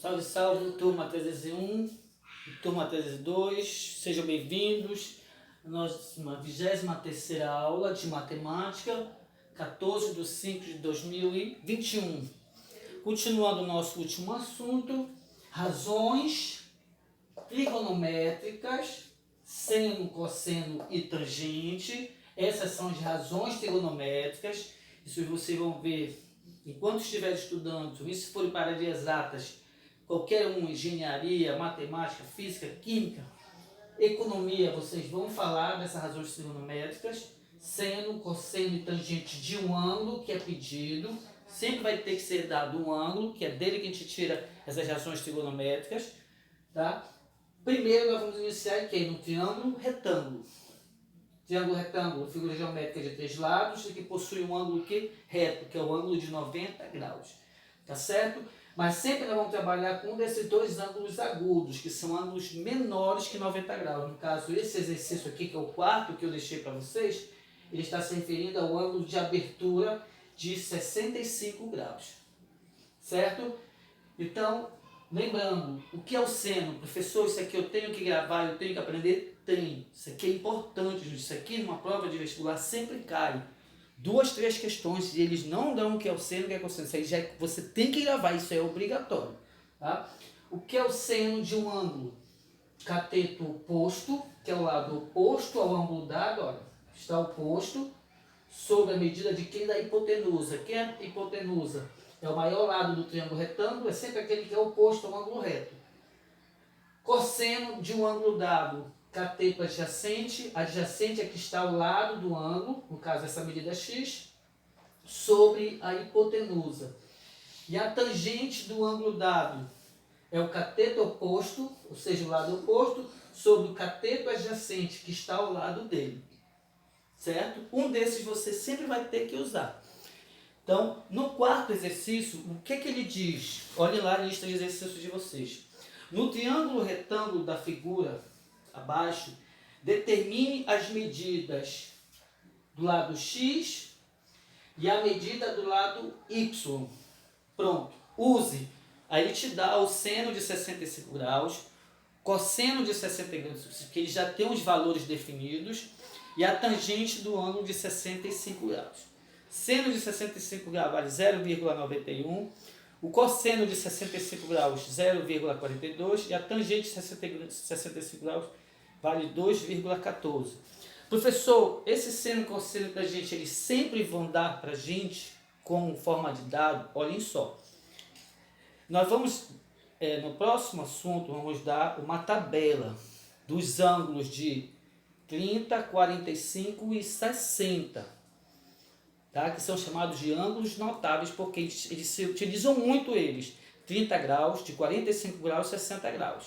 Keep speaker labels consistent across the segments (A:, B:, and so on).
A: Salve, salve, turma 301, turma 302, sejam bem-vindos à nossa 23ª aula de matemática, 14/5/2021. Continuando o nosso último assunto, razões trigonométricas, seno, cosseno e tangente. Essas são as razões trigonométricas. Isso vocês vão ver enquanto estiver estudando, e se for para área de exatas, qualquer um, engenharia, matemática, física, química, economia, vocês vão falar dessas razões trigonométricas, seno, cosseno e tangente de um ângulo que é pedido. Sempre vai ter que ser dado um ângulo, que é dele que a gente tira essas razões trigonométricas, tá? Primeiro nós vamos iniciar aqui no triângulo retângulo. Triângulo retângulo, figura geométrica de 3 lados e que possui um ângulo reto, que é o ângulo de 90 graus. Tá certo? Mas sempre nós vamos trabalhar com um desses dois ângulos agudos, que são ângulos menores que 90 graus. No caso, esse exercício aqui, que é o quarto que eu deixei para vocês, ele está se referindo ao ângulo de abertura de 65 graus. Certo? Então, lembrando, o que é o seno? Professor, isso aqui eu tenho que gravar, eu tenho que aprender? Tem. Isso aqui é importante, gente. Isso aqui numa prova de vestibular sempre cai. 2, 3 questões e eles não dão o que é o seno, o que é o cosseno. Isso aí já você tem que gravar, isso é obrigatório. Tá? O que é o seno de um ângulo? Cateto oposto, que é o lado oposto ao ângulo dado, olha, está oposto, sobre a medida de quem? Da hipotenusa. Quem é a hipotenusa? É o maior lado do triângulo retângulo, é sempre aquele que é oposto ao ângulo reto. Cosseno de um ângulo dado, cateto adjacente é que está ao lado do ângulo, no caso essa medida é x, sobre a hipotenusa. E a tangente do ângulo dado é o cateto oposto, ou seja, o lado oposto, sobre o cateto adjacente que está ao lado dele. Certo? Um desses você sempre vai ter que usar. Então, no quarto exercício, o que ele diz? Olhem lá a lista de exercícios de vocês. No triângulo retângulo da figura abaixo, determine as medidas do lado x e a medida do lado y. Pronto. Use. Aí ele te dá o seno de 65 graus, cosseno de 60 graus, que ele já tem os valores definidos, e a tangente do ângulo de 65 graus. Seno de 65 graus vale 0,91. O cosseno de 65 graus, 0,42, e a tangente de 65 graus vale 2,14. Professor, esse seno e cosseno e tangente, eles sempre vão dar para a gente como forma de dado? Olhem só. Nós vamos, no próximo assunto, vamos dar uma tabela dos ângulos de 30, 45 e 60. Tá? Que são chamados de ângulos notáveis, porque eles se utilizam muito eles. 30 graus, de 45 graus e 60 graus.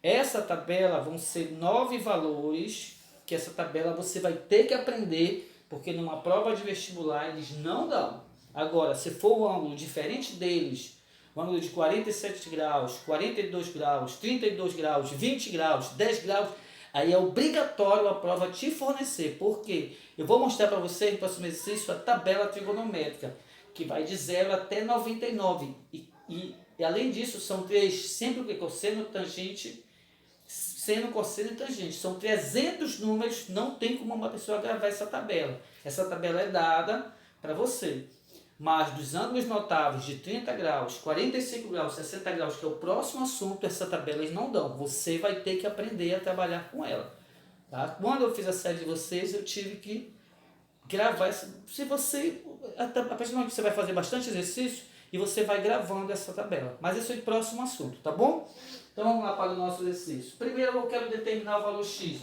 A: Essa tabela vão ser 9 valores, que essa tabela você vai ter que aprender, porque numa prova de vestibular eles não dão. Agora, se for um ângulo diferente deles, um ângulo de 47 graus, 42 graus, 32 graus, 20 graus, 10 graus, aí é obrigatório a prova te fornecer. Por quê? Eu vou mostrar para vocês no próximo exercício a tabela trigonométrica, que vai de 0 até 99. E além disso, são 3, sempre o que? Cosseno, tangente, seno, cosseno e tangente. São 300 números, não tem como uma pessoa gravar essa tabela. Essa tabela é dada para você. Mas dos ângulos notáveis de 30 graus, 45 graus, 60 graus, que é o próximo assunto, essa tabela eles não dão. Você vai ter que aprender a trabalhar com ela. Tá? Quando eu fiz a série de vocês, eu tive que gravar. Se você, a partir do momento que você vai fazer bastante exercício, e você vai gravando essa tabela. Mas esse é o próximo assunto, tá bom? Então vamos lá para o nosso exercício. Primeiro eu quero determinar o valor x.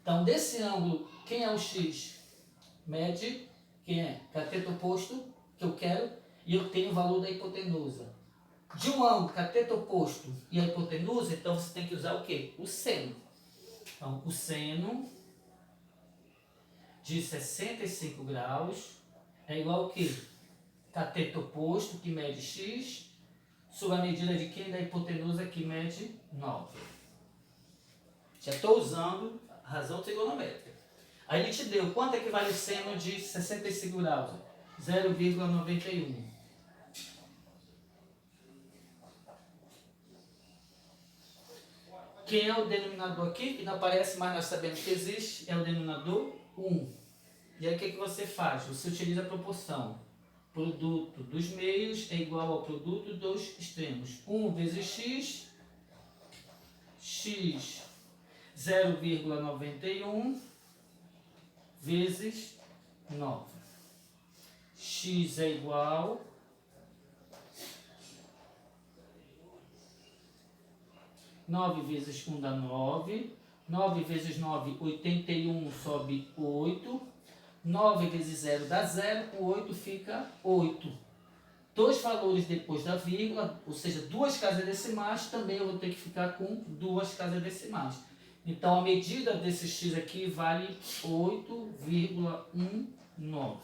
A: Então desse ângulo, quem é o x? Mede. Quem é? Cateto oposto, que eu quero, e eu tenho o valor da hipotenusa. De um ângulo, cateto oposto e a hipotenusa, então você tem que usar o quê? O seno. Então, o seno de 65 graus é igual ao quê? Cateto oposto, que mede x, sobre a medida de quem? Da hipotenusa, que mede 9. Já estou usando a razão trigonométrica. Aí ele te deu, quanto é que vale o seno de 65 graus? 0,91. Quem é o denominador aqui, que não aparece, mas nós sabemos que existe, é o denominador 1. E aí o que você faz? Você utiliza a proporção. Produto dos meios é igual ao produto dos extremos. 1 vezes x 0,91 vezes 9. X é igual 9 vezes 1 dá 9. 9 vezes 9, 81, sobe 8. 9 vezes 0 dá 0. Com 8 fica 8. Dois valores depois da vírgula, ou seja, duas casas decimais, também eu vou ter que ficar com duas casas decimais. Então, a medida desse x aqui vale 8,19.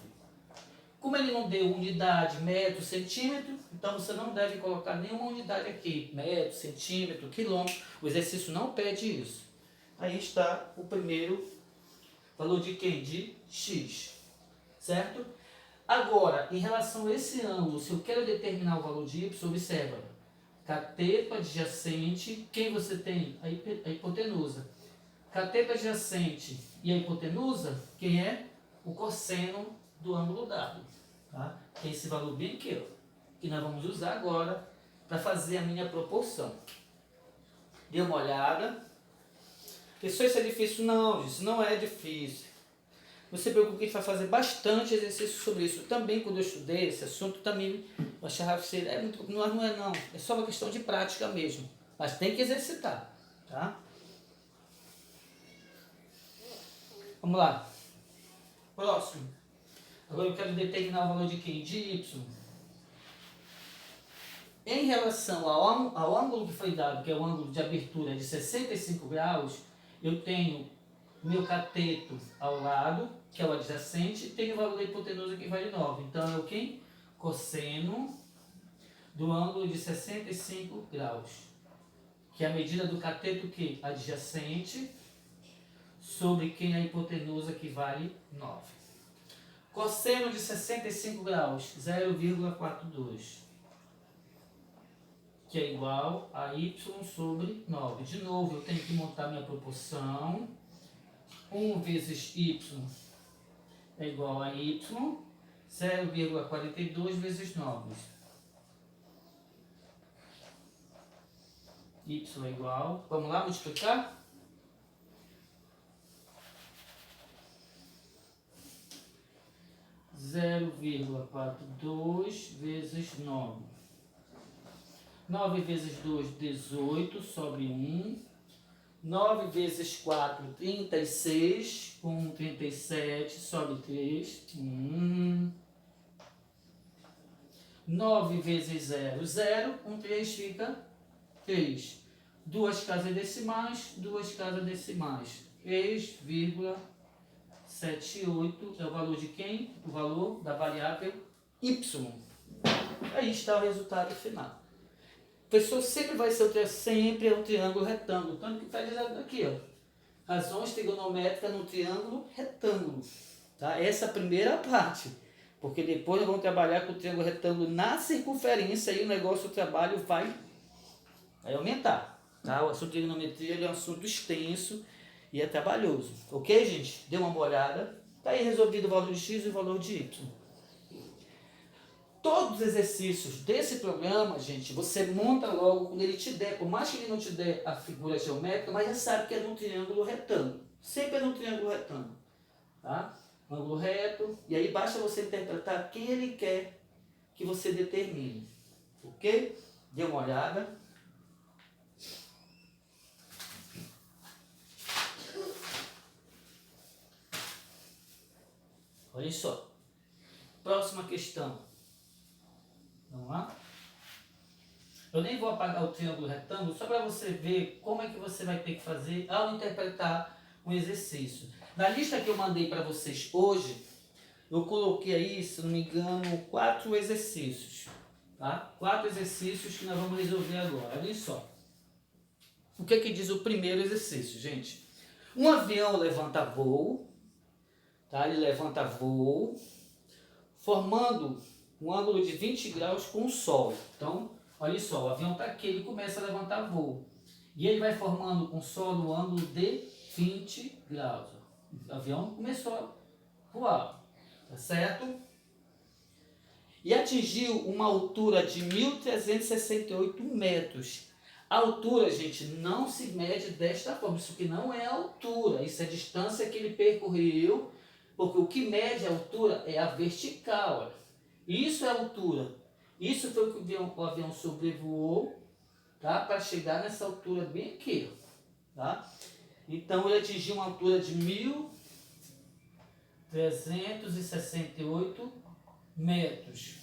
A: Como ele não deu unidade, metro, centímetro, então você não deve colocar nenhuma unidade aqui. Metro, centímetro, quilômetro. O exercício não pede isso. Aí está o primeiro valor de quem? De x. Certo? Agora, em relação a esse ângulo, se eu quero determinar o valor de y, observa. Cateto adjacente, quem você tem? A hipotenusa. Cateto adjacente e a hipotenusa, quem é? O cosseno do ângulo dado. Tá? Que é esse valor bem aqui, ó, que nós vamos usar agora para fazer a minha proporção. Dê uma olhada. Pessoal, isso é difícil? Não, isso não é difícil. Não se preocupe que a gente vai fazer bastante exercício sobre isso. Também, quando eu estudei esse assunto, também eu achava que é muito... Não é não. É só uma questão de prática mesmo. Mas tem que exercitar. Tá? Vamos lá. Próximo. Agora eu quero determinar o valor de quem? De y. Em relação ao ângulo que foi dado, que é o ângulo de abertura de 65 graus, eu tenho meu cateto ao lado, que é o adjacente, e tenho o valor da hipotenusa que vale 9. Então é o quê? Cosseno do ângulo de 65 graus. Que é a medida do cateto que? Adjacente sobre quem é a hipotenusa que vale 9. Cosseno de 65 graus, 0,42. Que é igual a y sobre 9. De novo, eu tenho que montar minha proporção. 1 vezes y é igual a y, 0,42 vezes 9. Y é igual, vamos lá multiplicar? Zero vírgula 42 vezes 9. 9 vezes 2, 18, sobre 1. 9 vezes 4, 36, com 37, sobe 3. 9 vezes 0, 0, com 3 fica 3. Duas casas decimais, 3,78 é o valor de quem? O valor da variável y. Aí está o resultado final. O professor sempre vai ser sempre um triângulo retângulo. Tanto que está dizendo aqui, ó. Razões trigonométricas no triângulo retângulo. Tá? Essa é a primeira parte. Porque depois nós vamos trabalhar com o triângulo retângulo na circunferência e o negócio, o trabalho vai aumentar. Tá? O assunto de trigonometria é um assunto extenso e é trabalhoso. Ok, gente? Dê uma olhada. Está aí resolvido o valor de x e o valor de y. Todos os exercícios desse programa, gente, você monta logo quando ele te der, por mais que ele não te dê a figura geométrica, mas já sabe que é num triângulo retângulo. Sempre é num triângulo retângulo. Tá? Ângulo reto. E aí basta você interpretar quem ele quer que você determine. Ok? Dê uma olhada. Olha só. Próxima questão. Vamos lá? Eu nem vou apagar o triângulo retângulo, só para você ver como é que você vai ter que fazer ao interpretar um exercício. Na lista que eu mandei para vocês hoje, eu coloquei aí, se não me engano, 4 exercícios. Tá? 4 exercícios que nós vamos resolver agora. Olha só. O que é que diz o primeiro exercício, gente? Um avião levanta voo, tá? Ele levanta voo, formando um ângulo de 20 graus com o Sol. Então, olha só, o avião está aqui, ele começa a levantar voo. E ele vai formando com solo um ângulo de 20 graus. O avião começou a voar, tá certo? E atingiu uma altura de 1.368 metros. A altura, gente, não se mede desta forma. Isso aqui não é a altura, isso é a distância que ele percorreu, porque o que mede a altura é a vertical. Olha. Isso é a altura. Isso foi o que o avião sobrevoou, tá? Para chegar nessa altura bem aqui. Tá? Então ele atingiu uma altura de 1.368 metros.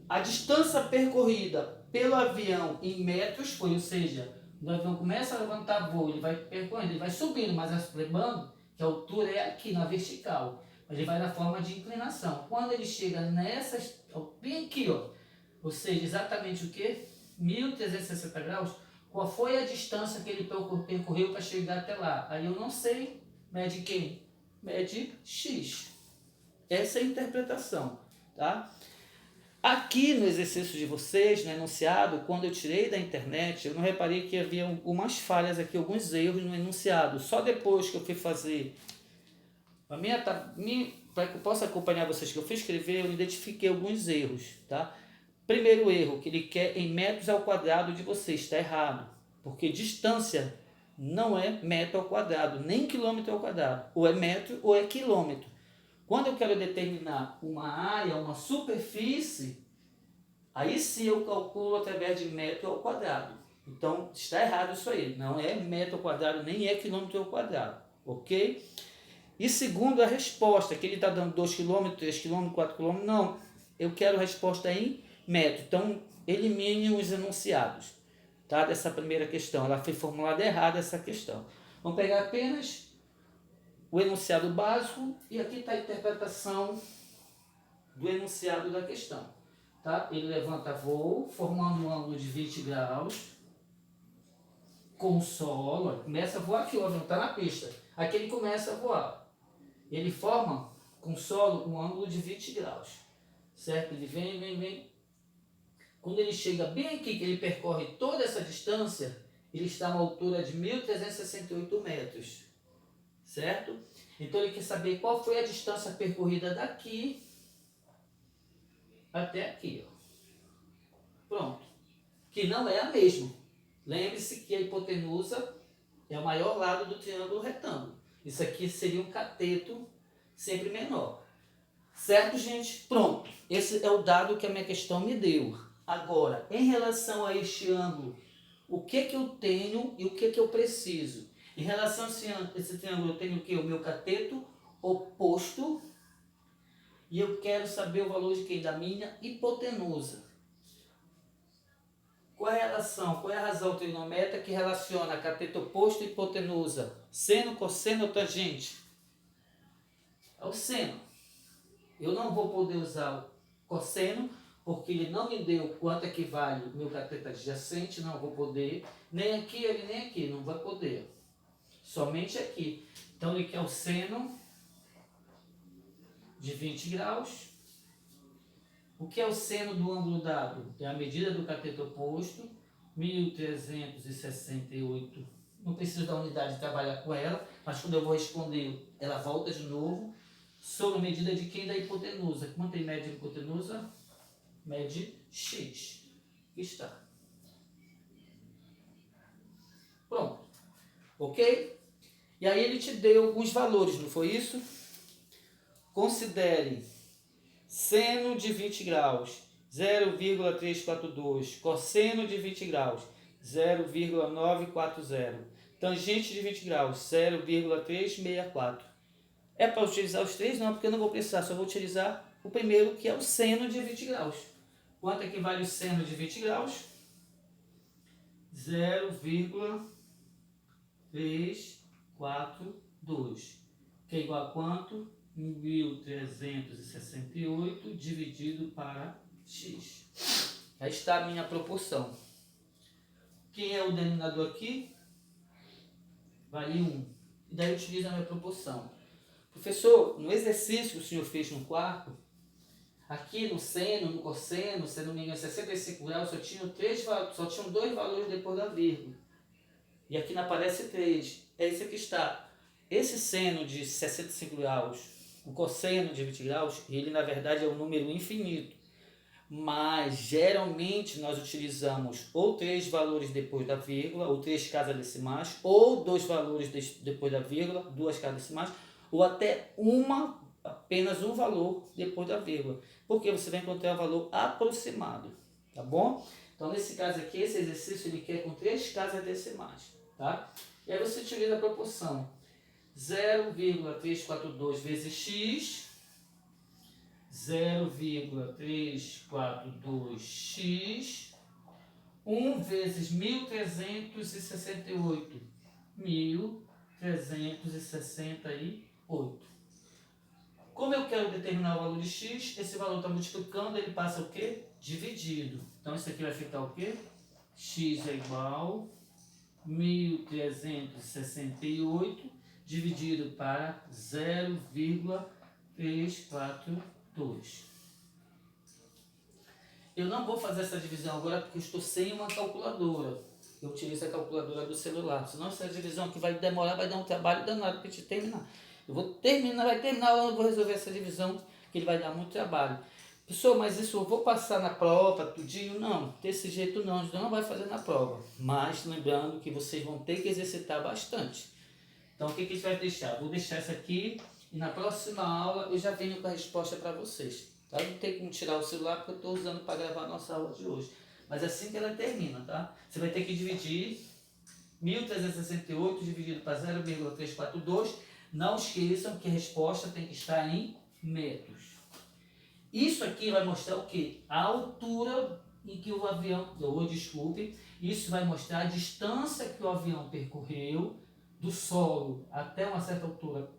A: A distância percorrida pelo avião em metros foi, ou seja, quando o avião começa a levantar voo, ele vai percorrendo, ele vai subindo, mas lembrando que a altura é aqui na vertical, ele vai na forma de inclinação. Quando ele chega nessa, bem aqui, ó, ou seja, exatamente o que? 1.360 graus, qual foi a distância que ele percorreu para chegar até lá? Aí eu não sei, mede quem? Mede X. Essa é a interpretação, tá? Aqui no exercício de vocês, no enunciado, quando eu tirei da internet, eu não reparei que havia algumas falhas aqui, alguns erros no enunciado. Só depois que eu fui fazer, para que eu possa acompanhar vocês que eu fui escrever, eu identifiquei alguns erros, tá? Primeiro erro, que ele quer em metros ao quadrado de vocês, está errado. Porque distância não é metro ao quadrado, nem quilômetro ao quadrado. Ou é metro ou é quilômetro. Quando eu quero determinar uma área, uma superfície, aí sim eu calculo através de metro ao quadrado. Então está errado isso aí, não é metro ao quadrado, nem é quilômetro ao quadrado, ok? E segundo a resposta, que ele está dando 2 km, 3 km, 4 km, não, eu quero a resposta em metro. Então elimine os enunciados, tá? Dessa primeira questão, ela foi formulada errada essa questão. Vamos pegar apenas o enunciado básico e aqui está a interpretação do enunciado da questão. Tá? Ele levanta voo, formando um ângulo de 20 graus, com o solo, olha, começa a voar aqui, o avião está na pista, aqui ele começa a voar. Ele forma com o solo um ângulo de 20 graus, certo? Ele vem. Quando ele chega bem aqui, que ele percorre toda essa distância, ele está a uma altura de 1.368 metros. Certo? Então ele quer saber qual foi a distância percorrida daqui até aqui. Ó. Pronto. Que não é a mesma. Lembre-se que a hipotenusa é o maior lado do triângulo retângulo. Isso aqui seria um cateto sempre menor. Certo, gente? Pronto. Esse é o dado que a minha questão me deu. Agora, em relação a este ângulo, o que eu tenho e o que eu preciso? Em relação a esse triângulo, eu tenho o que? O meu cateto oposto. E eu quero saber o valor de quem? Da minha hipotenusa. Qual é a relação? Qual é a razão trigonométrica que relaciona cateto oposto e hipotenusa? Seno, cosseno ou tangente? É o seno. Eu não vou poder usar o cosseno, porque ele não me deu quanto equivale o meu cateto adjacente, não vou poder. Nem aqui, nem aqui, não vai poder. Somente aqui. Então ele quer o seno de 20 graus. O que é o seno do ângulo dado? É a medida do cateto oposto, 1.368. Não preciso da unidade de trabalhar com ela, mas quando eu vou responder, ela volta de novo. Sobre a medida de quem? Da hipotenusa. Quanto tem média de hipotenusa? Mede X. Aqui está. Pronto. Ok? E aí ele te deu alguns valores, não foi isso? Considere seno de 20 graus, 0,342. Cosseno de 20 graus, 0,940. Tangente de 20 graus, 0,364. É para utilizar os três? Não, porque eu não vou precisar, só vou utilizar o primeiro, que é o seno de 20 graus. Quanto equivale o seno de 20 graus? 0,342. Que é igual a quanto? 1.368 dividido para x. Aí está a minha proporção. Quem é o denominador aqui? Vale 1. E daí eu utilizo a minha proporção. Professor, no exercício que o senhor fez no quarto, Aqui no seno, no cosseno, se não me engano, 65 graus, só tinham dois valores depois da vírgula. E aqui não aparece 3. É isso que está. Esse seno de 65 graus, o cosseno de 20 graus, ele na verdade é um número infinito. Mas geralmente nós utilizamos ou 3 valores depois da vírgula, ou 3 casas decimais, ou 2 valores depois da vírgula, 2 casas decimais, ou até apenas um valor depois da vírgula. Porque você vai encontrar o valor aproximado, tá bom? Então nesse caso aqui, esse exercício ele quer com 3 casas decimais, tá? E aí você utiliza a proporção 0,342 vezes x, 0,342x, 1 vezes 1.368. 1.368. Como eu quero determinar o valor de x, esse valor está multiplicando, ele passa o quê? Dividido. Então isso aqui vai ficar o quê? X é igual a 1.368 dividido para 0,342. Eu não vou fazer essa divisão agora porque eu estou sem uma calculadora. Eu utilizo a calculadora do celular. Senão essa divisão aqui vai demorar, vai dar um trabalho danado para te terminar. Eu vou terminar, vai terminar, eu vou resolver essa divisão, que ele vai dar muito trabalho. Pessoal, mas isso eu vou passar na prova, tudinho? Não, desse jeito não, a gente não vai fazer na prova. Mas lembrando que vocês vão ter que exercitar bastante. Então o que a gente vai deixar? Vou deixar essa aqui e na próxima aula eu já venho com a resposta para vocês. Tá? Não tem como tirar o celular porque eu estou usando para gravar a nossa aula de hoje. Mas assim que ela termina, tá? Você vai ter que dividir 1.368 dividido para 0,342. Não esqueçam que a resposta tem que estar em metros. Isso aqui vai mostrar o quê? A altura em que o avião... Isso vai mostrar a distância que o avião percorreu do solo até uma certa altura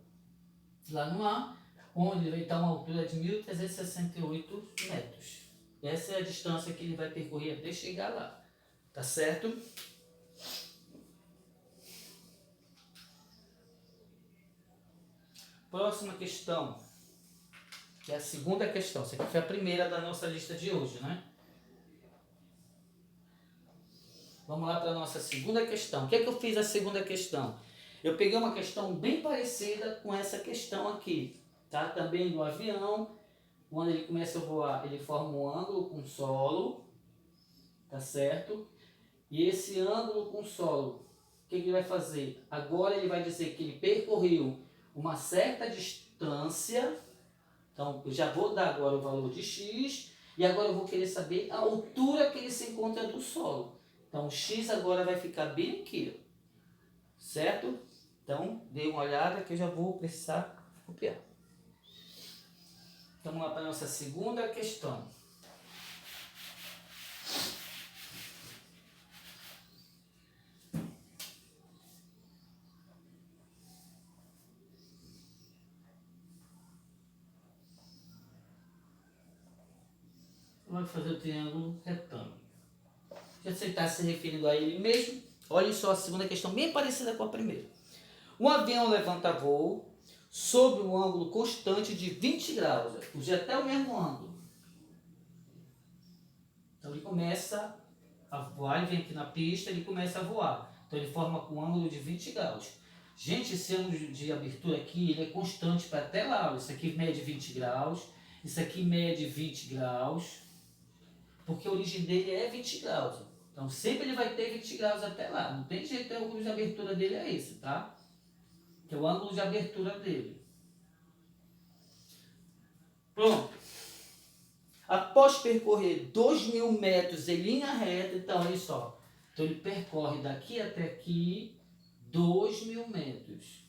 A: lá no ar, onde ele vai estar uma altura de 1.368 metros. Essa é a distância que ele vai percorrer até chegar lá. Tá certo? Próxima questão, que é a segunda questão. Essa aqui foi a primeira da nossa lista de hoje, né? Vamos lá para a nossa segunda questão. O que é que eu fiz a segunda questão? Eu peguei uma questão bem parecida com essa questão aqui, tá? Também do avião, quando ele começa a voar, ele forma um ângulo com o solo, tá certo? E esse ângulo com o solo, o que ele vai fazer? Agora ele vai dizer que ele percorreu uma certa distância. Então eu já vou dar agora o valor de x, e agora eu vou querer saber a altura que ele se encontra do solo. Então o x agora vai ficar bem aqui, certo? Então dê uma olhada que eu já vou precisar copiar. Vamos lá para a nossa segunda questão. Vamos fazer o triângulo retângulo. Já você está se referindo a ele mesmo. Olha só a segunda questão, bem parecida com a primeira. Um avião levanta voo sob um ângulo constante de 20 graus. Usei até o mesmo ângulo. Então ele começa a voar, ele vem aqui na pista, ele começa a voar. Então ele forma com um ângulo de 20 graus. Gente, esse ângulo de abertura aqui, ele é constante para até lá. Isso aqui mede 20 graus, isso aqui mede 20 graus, porque a origem dele é 20 graus. Então sempre ele vai ter 20 graus até lá. Não tem jeito, o ângulo de abertura dele é esse, tá? Que é o ângulo de abertura dele. Pronto. Após percorrer 2.000 metros em linha reta, então olha só. Então ele percorre daqui até aqui 2.000 metros.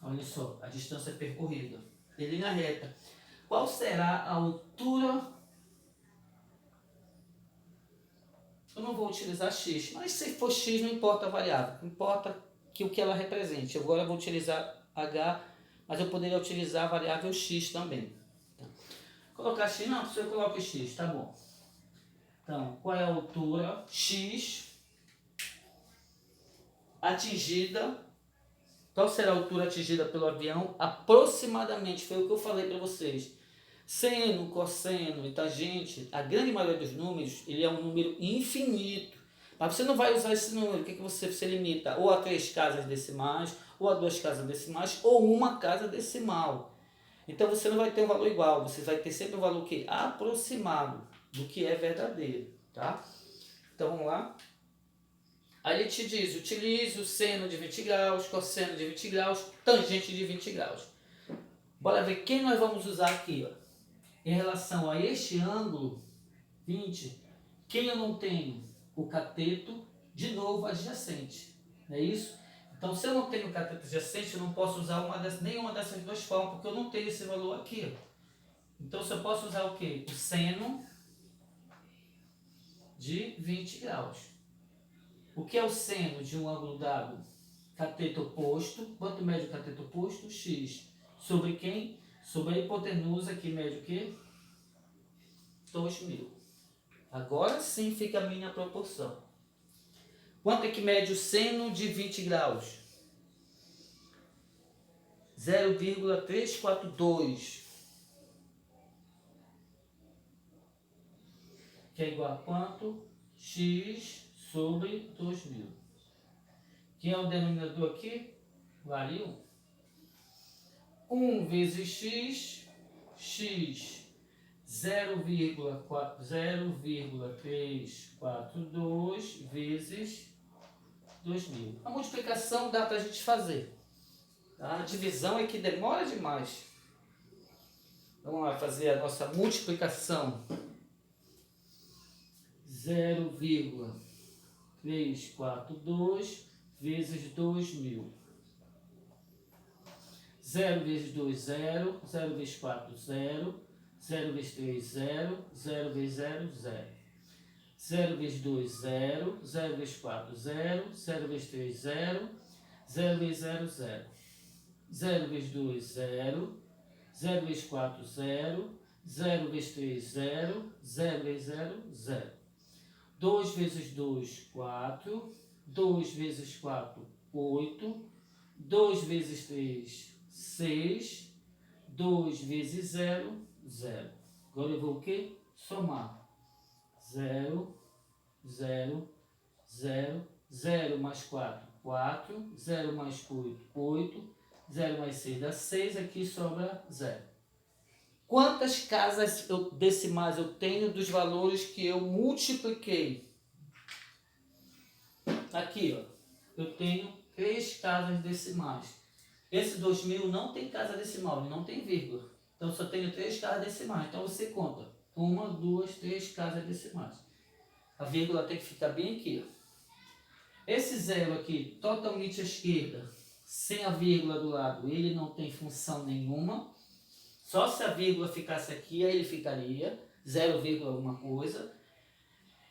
A: Olha só, a distância percorrida em linha reta. Qual será a altura? Eu não vou utilizar x, mas se for x não importa a variável, importa que o que ela represente. Agora eu vou utilizar h, mas eu poderia utilizar a variável x também. Então, colocar x, não, se eu coloco x, tá bom. Então, qual é a altura x atingida? Qual será a altura atingida pelo avião? Aproximadamente, foi o que eu falei para vocês. Seno, cosseno e tangente, a grande maioria dos números, ele é um número infinito. Mas você não vai usar esse número, o que você limita? Ou a 3 casas decimais, ou a 2 casas decimais, ou uma casa decimal. Então você não vai ter um valor igual, você vai ter sempre um valor que aproximado do que é verdadeiro, tá? Então vamos lá. Aí ele te diz, utilize o seno de 20 graus, cosseno de 20 graus, tangente de 20 graus. Bora ver quem nós vamos usar aqui, ó. Em relação a este ângulo 20, quem eu não tenho? O cateto, de novo, adjacente. Não é isso? Então, se eu não tenho o cateto adjacente, eu não posso usar nenhuma dessas duas formas, porque eu não tenho esse valor aqui. Então, se eu posso usar o quê? O seno de 20 graus. O que é o seno de um ângulo dado? Cateto oposto. Quanto mede o cateto oposto? X. Sobre quem? Sobre a hipotenusa, que mede o quê? 2.000. Agora sim fica a minha proporção. Quanto é que mede o seno de 20 graus? 0,342. Que é igual a quanto? X sobre 2.000. Quem é o denominador aqui? Vale 1. 1 vezes x, x 0,342 vezes 2.000. A multiplicação dá para a gente fazer. Tá? A divisão é que demora demais. Vamos lá fazer a nossa multiplicação. 0,342 vezes 2.000. 0 vezes 2, 0. 0 vezes 4, 0. 0 vezes 3, 0. 0 vezes 0, 0. 0 vezes 2, 0. 0 vezes 4, 0. 0 vezes 3, 0. 0 vezes 0, 0. 0 vezes 2, 0. 0 vezes 4, 0. 0 vezes 3, 0. 0 vezes 0, 0. 2 vezes 2, 4. 2 vezes 4, 8. 2 vezes 3, 6. 2 vezes 0, 0. Agora eu vou o quê? Somar. 0, 0, 0, 0 mais 4, 4. 0 mais 8, 8. 0 mais 6 dá 6. Aqui sobra 0. Quantas casas decimais eu tenho dos valores que eu multipliquei? Aqui, ó. Eu tenho 3 casas decimais. Esse 2.000 não tem casa decimal, ele não tem vírgula. Então, só tenho 3 casas decimais. Então, você conta. 1, 2, 3 casas decimais. A vírgula tem que ficar bem aqui, ó. Esse 0 aqui, totalmente à esquerda, sem a vírgula do lado, ele não tem função nenhuma. Só se a vírgula ficasse aqui, aí ele ficaria 0, alguma coisa.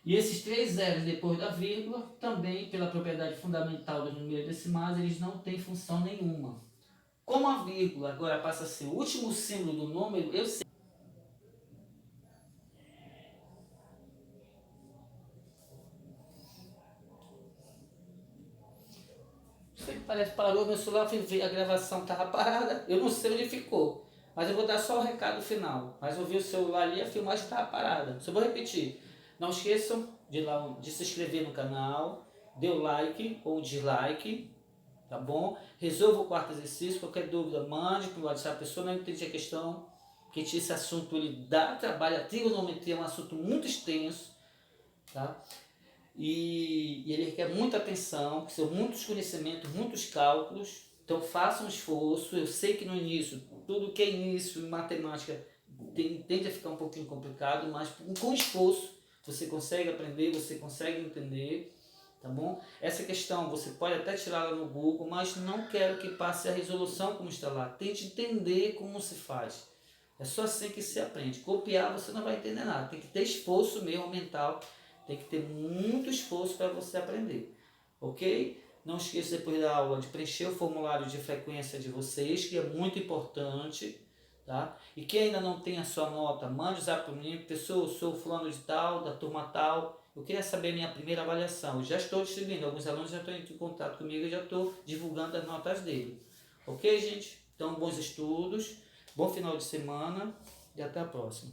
A: E esses 3 zeros depois da vírgula, também pela propriedade fundamental dos números decimais, eles não têm função nenhuma. Como a vírgula agora passa a ser o último símbolo do número, eu sei. Parece que parou meu celular, fui ver, a gravação estava parada, eu não sei onde ficou. Mas eu vou dar só o recado final. Mas eu vi o celular ali e a filmagem estava parada. Só vou repetir. Não esqueçam de se inscrever no canal, dê o like ou dislike, tá bom? Resolva o quarto exercício, qualquer dúvida mande para o WhatsApp, a pessoa não entende a questão, que esse assunto ele dá trabalho, a trigonometria é um assunto muito extenso, tá? E ele requer muita atenção, são muitos conhecimentos, muitos cálculos, então faça um esforço. Eu sei que no início, tudo que é início em matemática tende a ficar um pouquinho complicado, mas com esforço você consegue aprender, você consegue entender, tá bom? Essa questão você pode até tirá-la no Google, mas não quero que passe a resolução como está lá. Tente entender como se faz. É só assim que se aprende. Copiar você não vai entender nada, tem que ter esforço mesmo mental. Tem que ter muito esforço para você aprender, ok? Não esqueça depois da aula de preencher o formulário de frequência de vocês, que é muito importante, tá? E quem ainda não tem a sua nota, mande o zap para mim, pessoal, eu sou fulano de tal, da turma tal, eu queria saber a minha primeira avaliação. Eu já estou distribuindo, alguns alunos já estão em contato comigo e já estou divulgando as notas dele. Ok, gente? Então, bons estudos, bom final de semana. e até a próxima.